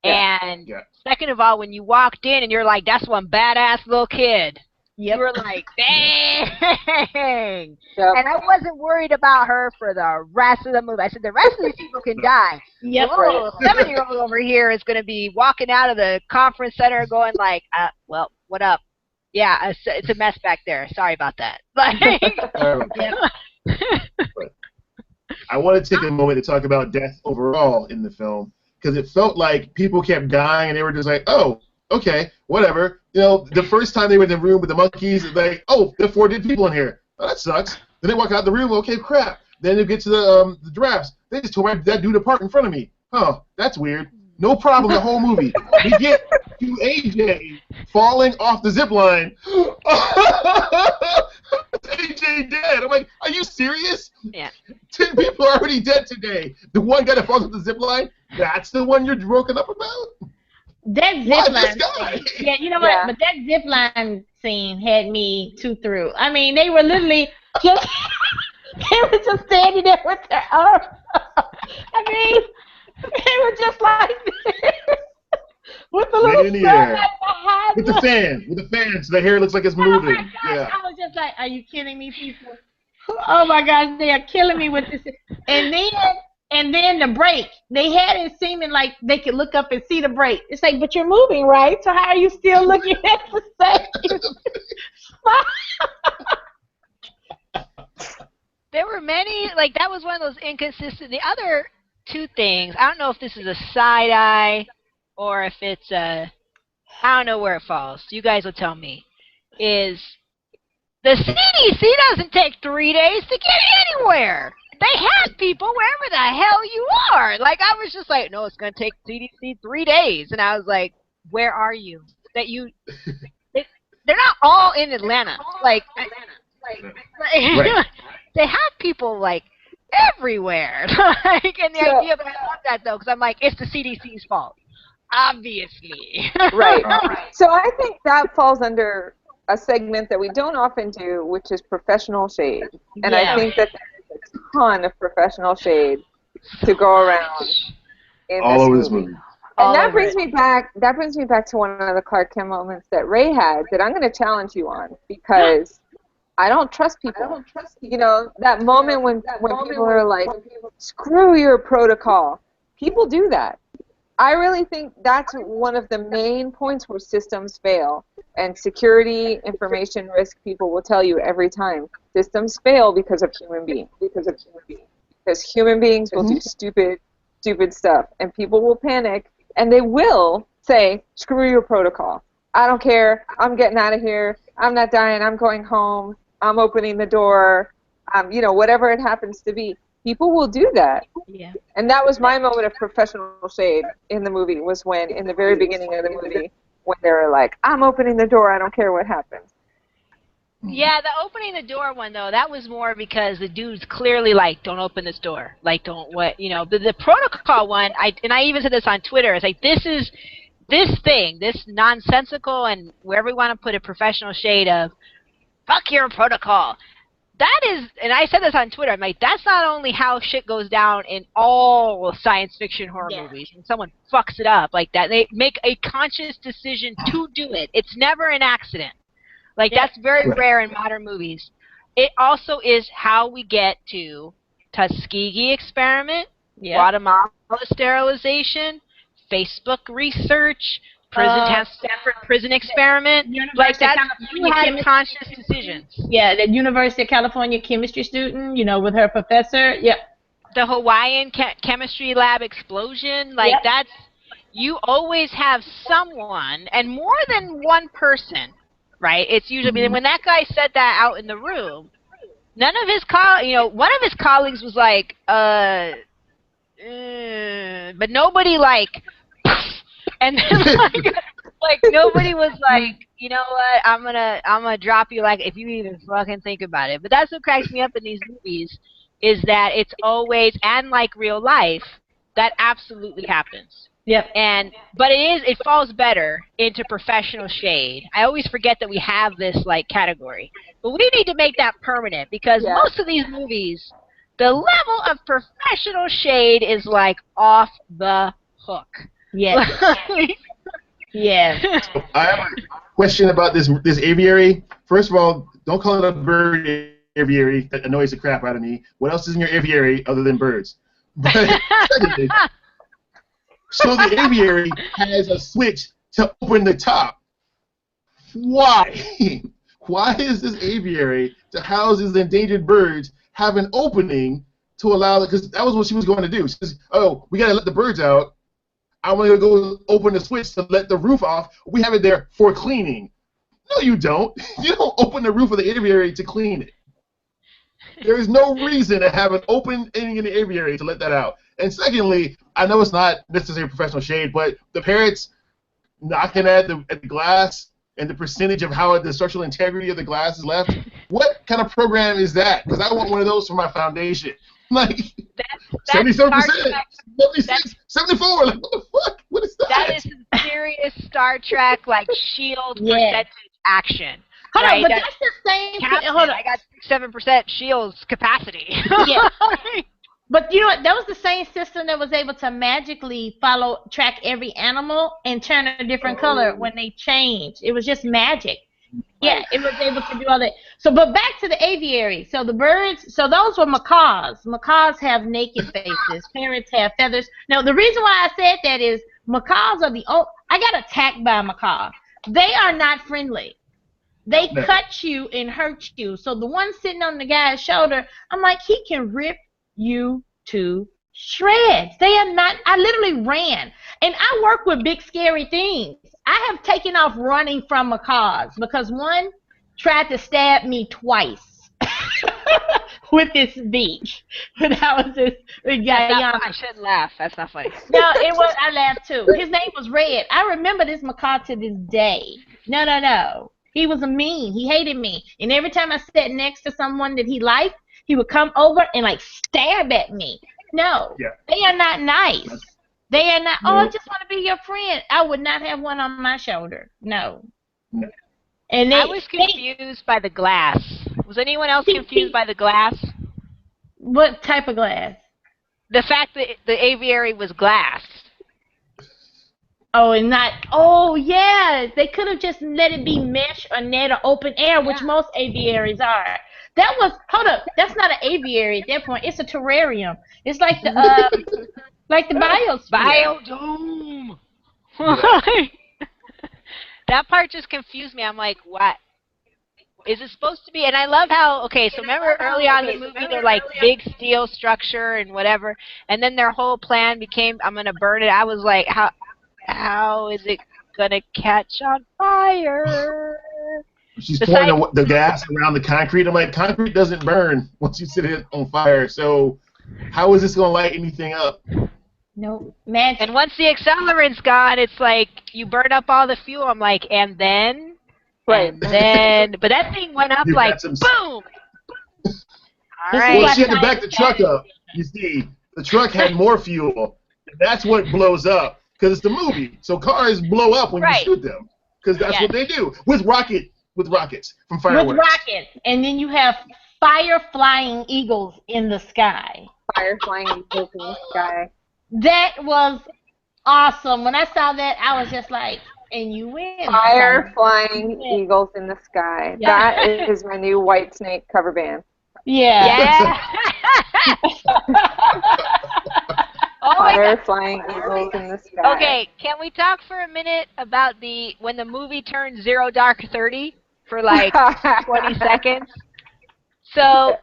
Yeah. And Yeah. second of all, when you walked in and you're like, that's one badass little kid. Yep. You were like, dang. Yep. And I wasn't worried about her for the rest of the movie. I said, the rest of these people can die. Yep. The little 7-year-old over here is going to be walking out of the conference center going like, well, what up? Yeah, it's a mess back there. Sorry about that. Like, I want to take a moment to talk about death overall in the film because it felt like people kept dying and they were just like, oh, okay, whatever. You know, the first time they were in the room with the monkeys, it's like, oh, there are 4 dead people in here. Oh, that sucks. Then they walk out the room, okay, crap. Then they get to the giraffes. They just tore that dude apart in front of me. Huh, that's weird. No problem the whole movie. We get to AJ falling off the zip line. AJ dead. I'm like, are you serious? yeah. 10 people are already dead today. The one guy that falls off the zip line, that's the one you're broken up about? That Why zip this line guy? scene. Yeah, you know Yeah. what? But that zip line scene had me too through. I mean, they were literally just they were just standing there with their arms. I mean, they were just like this, with the Leg little in the sun air. right behind With the them. fan. With the fan, so the hair looks like it's Oh my moving. gosh, Yeah. I was just like, are you kidding me, people? Oh my gosh, they are killing me with this. And then the break. They had it seeming like they could look up and see the break. It's like, but you're moving, right? So how are you still looking at the same spot? There were many, like, that was one of those inconsistent. The other 2 things, I don't know if this is a side eye or if it's a, I don't know where it falls. You guys will tell me. Is the CDC doesn't take 3 days to get anywhere. They have people wherever the hell you are. Like, I was just like, no, it's going to take CDC 3 days. And I was like, where are you? They're not all in Atlanta. Like, Right. they have people, like, everywhere. Like, and the idea, but I love that, though, because I'm like, it's the CDC's fault. Obviously. Right. So I think that falls under a segment that we don't often do, which is professional shade. And Yeah. I think that there's a ton of professional shade to go around in All this over movie. this movie. And that brings me back. That brings me back to one of the Clark Kent moments that Ray had that I'm going to challenge you on because I don't trust people. You know, that moment when people are like, "Screw your protocol." People do that. I really think that's one of the main points where systems fail. And security, information risk people will tell you every time. Systems fail because of human beings. Because human beings will do stupid stuff. And people will panic. And they will say, screw your protocol. I don't care. I'm getting out of here. I'm not dying. I'm going home. I'm opening the door. You know, whatever it happens to be. People will do that. Yeah. And that was my moment of professional shade in the movie, was when, in the very beginning of the movie, when they were like, I'm opening the door, I don't care what happens. Yeah, the opening the door one though, that was more because the dude's clearly like, don't open this door, like don't what you know. The protocol one, I even said this on Twitter. It's like this thing, this nonsensical and wherever we want to put a professional shade of, fuck your protocol. That is, and I said this on Twitter, I'm like, that's not only how shit goes down in all science fiction horror movies. When someone fucks it up like that, they make a conscious decision to do it. It's never an accident. Like, that's very rare in modern movies. It also is how we get to Tuskegee experiment, Guatemala sterilization, Facebook research, Stanford prison experiment. Like, that's, you had conscious decisions. Yeah, the University of California chemistry student, you know, with her professor. Yep. The Hawaiian chemistry lab explosion. Like, that's, you always have someone, and more than one person, right? It's usually, when that guy said that out in the room, none of his one of his colleagues was like, but nobody like, and then like nobody was like, you know what, I'm gonna drop you like if you even fucking think about it. But that's what cracks me up in these movies, is that it's always, and like real life, that absolutely happens. Yep. But it falls better into professional shade. I always forget that we have this like category, but we need to make that permanent, because most of these movies, the level of professional shade is like off the hook. Yes. Yeah. So I have a question about this aviary. First of all, don't call it a bird aviary. That annoys the crap out of me. What else is in your aviary other than birds? But secondly, so the aviary has a switch to open the top. Why? Why is this aviary to house these endangered birds have an opening to allow it? Because that was what she was going to do. She says, oh, we got to let the birds out. I want to go open the switch to let the roof off. We have it there for cleaning. No, you don't. You don't open the roof of the aviary to clean it. There is no reason to have an open ending in the aviary to let that out. And secondly, I know it's not necessarily professional shade, but the parrots knocking at the glass and the percentage of how the structural integrity of the glass is left, what kind of program is that? Because I want one of those for my foundation. Like, 77%, 76, 74, like, what the fuck? What is that? That is some serious Star Trek, like, shield percentage action. Hold right? on, but that's the same. Hold on. I got 7% shield's capacity. Yeah. But you know what? That was the same system that was able to magically track every animal and turn a different color when they changed. It was just magic. Yeah, it was able to do all that. So, but back to the aviary. So the birds, so those were macaws. Macaws have naked faces. Parrots have feathers. Now, the reason why I said that is macaws are I got attacked by a macaw. They are not friendly. They cut you and hurt you. So the one sitting on the guy's shoulder, I'm like, he can rip you to shreds. They are not. I literally ran. And I work with big, scary things. I have taken off running from macaws because one tried to stab me twice with his beak. When I was this guy. I shouldn't laugh. That's not funny. No, it was. I laughed too. His name was Red. I remember this macaw to this day. No. He was mean. He hated me. And every time I sat next to someone that he liked, he would come over and like stab at me. No, they are not nice. They are not. Oh, I just want to be your friend. I would not have one on my shoulder. No. And I was confused by the glass. Was anyone else confused by the glass? What type of glass? The fact that the aviary was glass. Oh, and not. Oh, yeah. They could have just let it be mesh or net or open air, which most aviaries are. That was. Hold up. That's not an aviary at that point. It's a terrarium. It's like the like the biosphere. Biodome. That part just confused me. I'm like, what? Is it supposed to be? And I love how, okay, so remember early on in the movie, they're like big steel structure and whatever, and then their whole plan became, I'm going to burn it. I was like, how is it going to catch on fire? She's pouring the gas around the concrete. I'm like, concrete doesn't burn once you set it on fire, so how is this going to light anything up? Nope. Magic. And once the accelerant's gone, it's like you burn up all the fuel. I'm like, and then? Right. And then, but that thing went up You like got some. boom. All This is right. Well, what she had to back science the truck says. up. You see, the truck had more fuel. And that's what blows up because it's the movie. So cars blow up when you Right. shoot them because that's Yes. what they do with rockets from fireworks. With rockets, and then you have fire flying eagles in the sky. Fire flying eagles in the sky. That was awesome. When I saw that, I was just like, and you win. Fire son. flying You win. eagles in the sky. Yeah. That is my new White Snake cover band. Yeah. Yeah. Oh my Fire God. flying eagles in the sky. Okay, can we talk for a minute about when the movie turned 0 Dark 30 for like 20 seconds? So,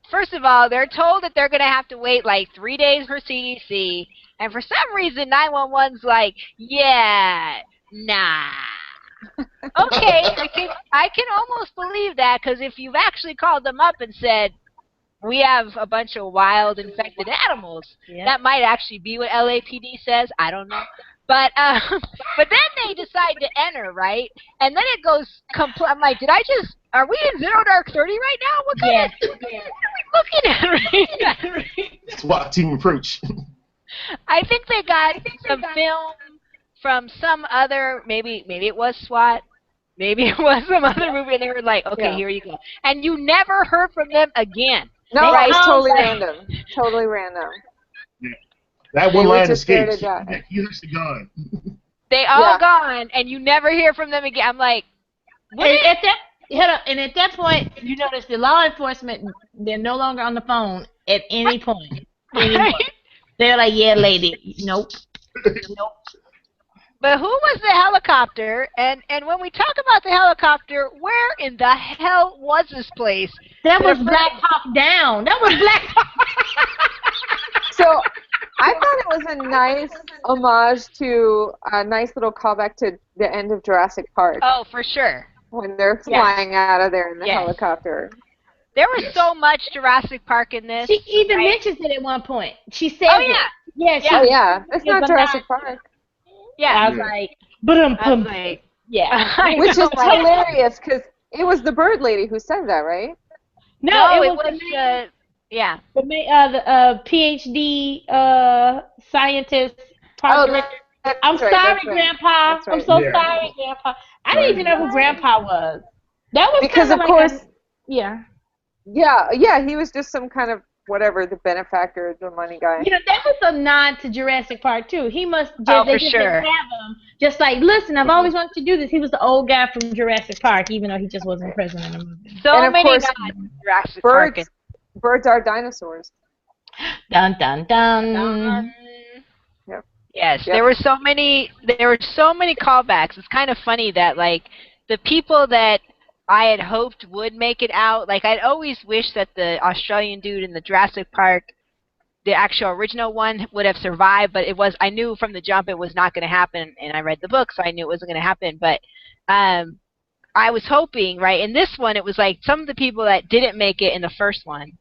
first of all, they're told that they're going to have to wait like 3 days for CDC, and for some reason 911's like, yeah, nah. Okay, I can almost believe that, because if you've actually called them up and said, we have a bunch of wild infected animals, Yeah. that might actually be what LAPD says. I don't know. But but then they decide to enter, right? And then it goes I'm like, are we in 0 Dark 30 right now? What kind of what are we looking at right now? SWAT team approach. I think they got some film from some other, maybe it was SWAT, maybe it was some other movie, and they were like, okay, Yeah. here you go. And you never heard from them again. No, They it was all totally like- random. Totally random. That They one were line just there to escapes. die. He's actually gone. They all Yeah. gone, and you never hear from them again. I'm like, what And is- at that point, you notice the law enforcement, they're no longer on the phone at any point. Anymore. right? They're like, yeah, lady, nope. But who was the helicopter? And when we talk about the helicopter, where in the hell was this place? That was They're Black Hawk Down. That was Black Hawk. So I thought it was a nice homage to a nice little callback to the end of Jurassic Park Oh, for sure. when they're Yes. flying out of there in the Yes. helicopter. There was Yes. so much Jurassic Park in this. She even right? mentions it at one point. She says Oh, yeah. it. Yeah, she, Yeah. Oh yeah, it's not It's a Jurassic nod. Park. Yeah. I was Yeah. like, but I was like, yeah. I Which know, is right? hilarious because it was the bird lady who said that, right? No, it was the yeah. PhD scientist, park Oh, director. that's I'm right, sorry, that's right. Grandpa. That's right. I'm so Yeah. sorry, Grandpa. I didn't even know who Grandpa was. That was Because kinda of like course, yeah. yeah, he was just some kind of whatever, the benefactor, the money guy. You know, that was a nod to Jurassic Park too. He must just Oh, they for just sure. didn't have him. Just like, listen, I've always wanted to do this. He was the old guy from Jurassic Park, even though he just wasn't present in the movie. So And of many course, nods to Jurassic Park. Birds are dinosaurs. Dun dun dun. Yep. Yes, Yep. there were so many callbacks. It's kind of funny that like the people that I had hoped would make it out, like I'd always wished that the Australian dude in the Jurassic Park, the actual original one, would have survived, but I knew from the jump it was not going to happen, and I read the book, so I knew it wasn't going to happen, but I was hoping, right, in this one it was like some of the people that didn't make it in the first one,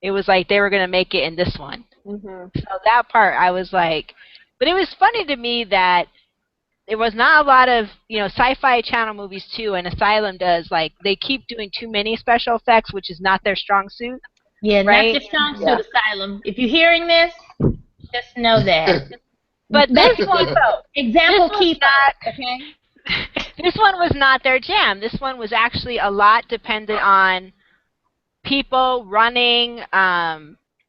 it was like they were going to make it in this one. Mm-hmm. So that part, I was like, but it was funny to me that there was not a lot of, Sci-Fi Channel movies too, and Asylum does, like, they keep doing too many special effects, which is not their strong suit. Yeah, Right? not your strong suit, Yeah. Asylum. If you're hearing this, just know that. But That's this one, example this key. was Okay. this one was not their jam. This one was actually a lot dependent on people running,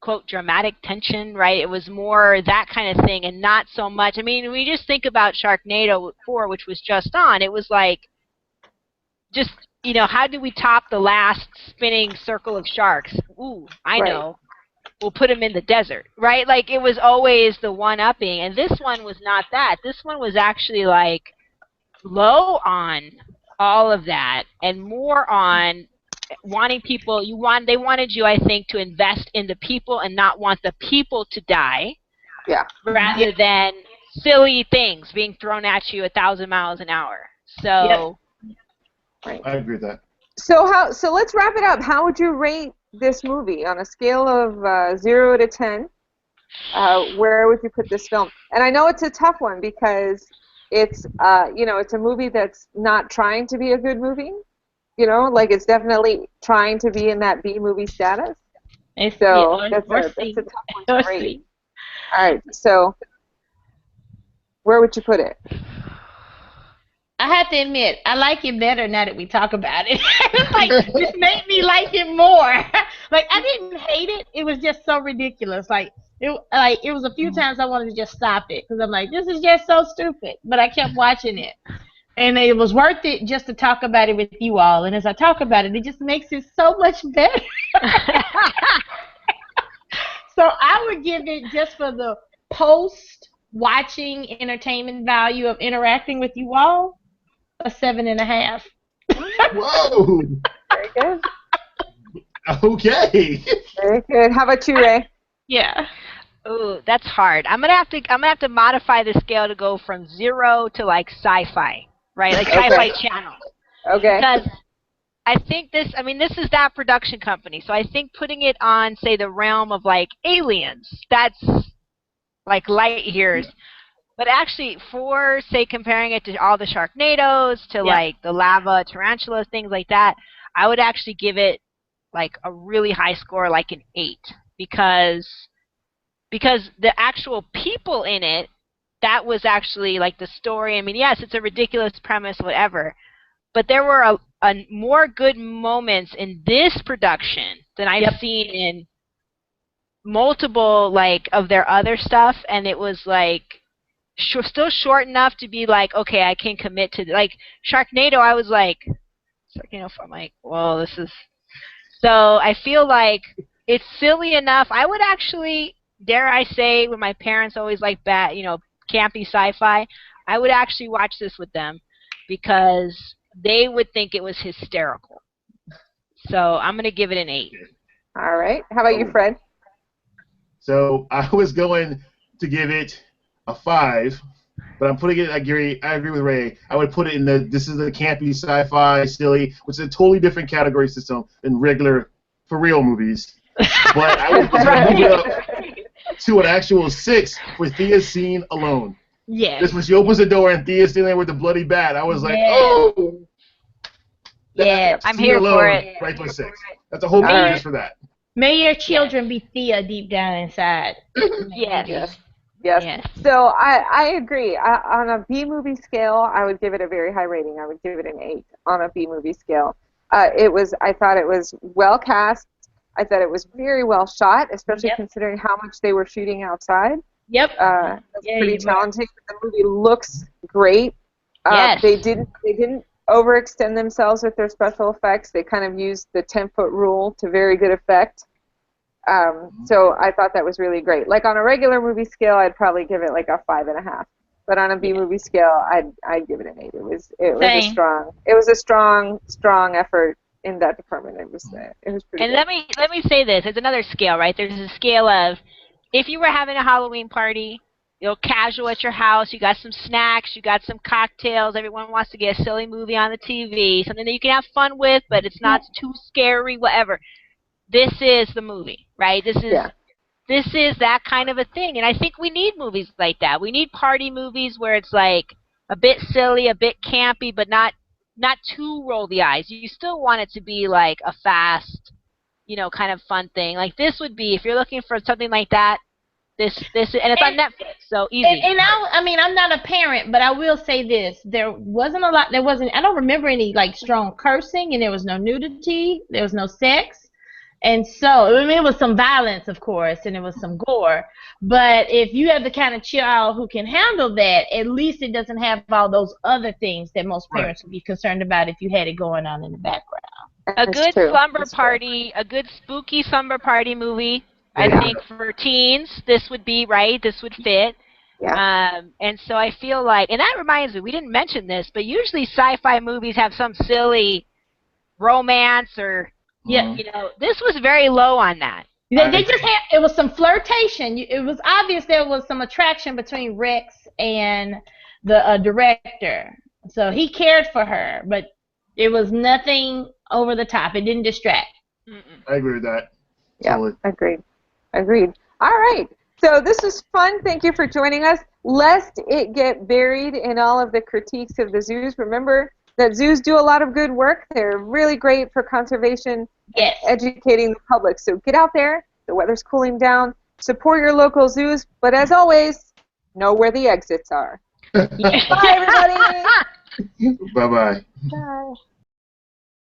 quote, dramatic tension, right? It was more that kind of thing and not so much. I mean, we just think about Sharknado 4, which was just on. It was like, just, how do we top the last spinning circle of sharks? Ooh, I Right. know. We'll put them in the desert, right? Like, it was always the one-upping. And this one was not that. This one was actually, like, low on all of that and more on wanting people, they wanted you, I think, to invest in the people and not want the people to die. Yeah. Rather than silly things being thrown at you 1,000 miles an hour. So, Right. I agree with that. So let's wrap it up. How would you rate this movie on a scale of 0 to 10? Where would you put this film? And I know it's a tough one because It's it's a movie that's not trying to be a good movie. Like it's definitely trying to be in that B movie status. So that's or a C. tough one Or to rate. C. All right, so where would you put it? I have to admit, I like it better now that we talk about it. It's like this made me like it more. Like I didn't hate it. It was just so ridiculous. It was a few times I wanted to just stop it because I'm like, this is just so stupid. But I kept watching it, and it was worth it just to talk about it with you all. And as I talk about it, it just makes it so much better. So I would give it, just for the post watching entertainment value of interacting with you all, a 7.5. Whoa. Very good. Okay. Very good. How about you, Ray? Yeah. Ooh, that's hard. I'm gonna have to modify the scale to go from 0 to like sci-fi, right? Like Sci-Fi Channel. Okay. Because I think this is that production company. So I think putting it on, say, the realm of like Aliens, that's like light years. But actually, for, say, comparing it to all the Sharknadoes, to like the lava tarantulas, things like that, I would actually give it like a really high score, like an 8, because the actual people in it, that was actually like the story. I mean, yes, it's a ridiculous premise, whatever, but there were a more good moments in this production than I've seen in multiple like of their other stuff, and it was like still short enough to be like, okay, I can commit to like Sharknado. I was like, I'm like, well, this is. So I feel like it's silly enough. I would actually, dare I say, when my parents always like campy sci-fi, I would actually watch this with them because they would think it was hysterical. So I'm gonna give it an 8. All right. How about you, Fred? So I was going to give it a 5, but I'm putting it. I agree with Ray. I would put it in this is the campy sci-fi silly, which is a totally different category system than regular for real movies. But I would move it up to an actual 6 for Thea's scene alone. Yes. Just when she opens the door and Thea's standing there with the bloody bat, I was like, oh. Yeah, I'm here for it. Right to a 6. That's a whole movie just for that. May your children be Thea deep down inside. Yes. So I agree. On a B movie scale, I would give it a very high rating. I would give it an 8 on a B movie scale. I thought it was well cast. I thought it was very well shot, especially considering how much they were shooting outside. Yep. That's pretty challenging. The movie looks great. Yes. They didn't overextend themselves with their special effects. They kind of used the 10-foot rule to very good effect. So I thought that was really great. Like on a regular movie scale, I'd probably give it like a 5.5. But on a B movie scale, I'd give it an 8. It was a strong effort in that department. It was pretty. And good. let me say this. There's another scale, right? There's a scale of if you were having a Halloween party, casual at your house, you got some snacks, you got some cocktails, everyone wants to get a silly movie on the TV, something that you can have fun with, but it's not too scary, whatever. This is the movie, right? This is that kind of a thing, and I think we need movies like that. We need party movies where it's like a bit silly, a bit campy, but not too roll the eyes. You still want it to be like a fast, kind of fun thing. Like this would be, if you're looking for something like that, this and it's on Netflix, so easy. And I'm not a parent, but I will say this: there wasn't a lot. I don't remember any like strong cursing, and there was no nudity, there was no sex, and so it was some violence, of course, and it was some gore. But if you have the kind of child who can handle that, at least it doesn't have all those other things that most parents would be concerned about if you had it going on in the background. A good slumber party, a good spooky slumber party movie. I think for teens, this would be right. This would fit. Yeah. And so I feel like, and that reminds me, we didn't mention this, but usually sci-fi movies have some silly romance or, this was very low on that. They just had, it was some flirtation. It was obvious there was some attraction between Rex and the director. So he cared for her, but it was nothing over the top. It didn't distract. I agree with that. Yeah, agreed. All right. So this was fun. Thank you for joining us. Lest it get buried in all of the critiques of the zoos, remember that zoos do a lot of good work. They're really great for conservation and educating the public. So get out there. The weather's cooling down. Support your local zoos. But as always, know where the exits are. Bye, everybody. Bye-bye. Bye.